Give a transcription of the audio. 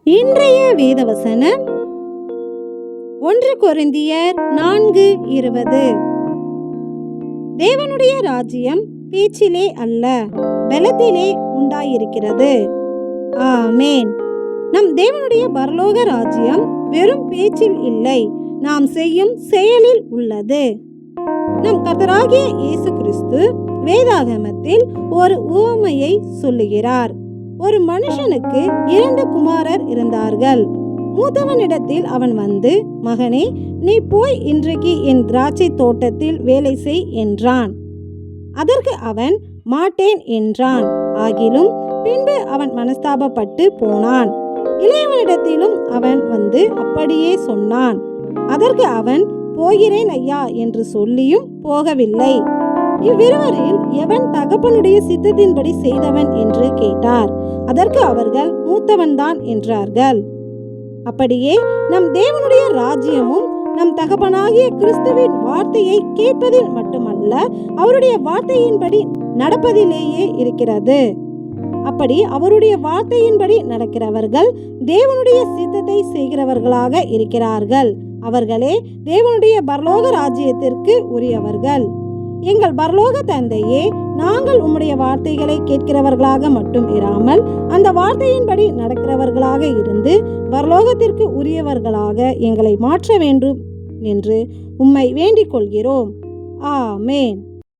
இன்றைய வேதவசனம் 1 கொரிந்தியர் 4:20. தேவனுடைய ராஜ்யம் பேச்சிலே அல்ல, பலத்திலே உண்டாயிருக்கிறது. ஆமேன். நம் தேவனுடைய பரலோக ராஜ்யம் வெறும் பேச்சில் இல்லை, நாம் செய்யும் செயலில் உள்ளது. நம் கர்த்தராகிய இயேசு கிறிஸ்து வேதாகமத்தில் ஒரு உவமையை சொல்லுகிறார். ஒரு மனுஷனுக்கு 2 குமாரர் இருந்தார்கள். மூத்தவனிடத்தில் அவன் வந்து, மகனே, நீ போய் இன்றைக்கு என் திராட்சை தோட்டத்தில் வேலை செய் என்றான். அதற்கு அவன் மாட்டேன் என்றான். ஆகிலும் பின்பு அவன் மனஸ்தாபப்பட்டு போனான். இளையவனிடத்திலும் அவன் வந்து அப்படியே சொன்னான். அதற்கு அவன், போகிறேன் ஐயா என்று சொல்லியும் போகவில்லை. இவ்விருவரில் எவன் தகப்பனுடைய சித்தத்தின்படி செய்தவன் என்று கேட்டார். அதற்கு அவர்கள், மூத்தவன்தான் என்றார்கள். அப்படியே நம் தேவனுடைய ராஜ்யமும் நம் தகப்பனாகிய கிறிஸ்துவின் வார்த்தையை கேட்பதில் மட்டுமல்ல, அவருடைய வார்த்தையின்படி நடப்பதிலேயே இருக்கிறது. அப்படி அவருடைய வார்த்தையின்படி நடக்கிறவர்கள் தேவனுடைய சித்தத்தை செய்கிறவர்களாக இருக்கிறார்கள். அவர்களே தேவனுடைய பரலோக ராஜ்யத்திற்கு உரியவர்கள். எங்கள் பரலோக தந்தையே, நாங்கள் உம்முடைய வார்த்தைகளை கேட்கிறவர்களாக மட்டும் இராமல் அந்த வார்த்தையின்படி நடக்கிறவர்களாக இருந்து பரலோகத்திற்கு உரியவர்களாக எங்களை மாற்ற வேண்டும் என்று உம்மை வேண்டிக் கொள்கிறோம். ஆமேன்.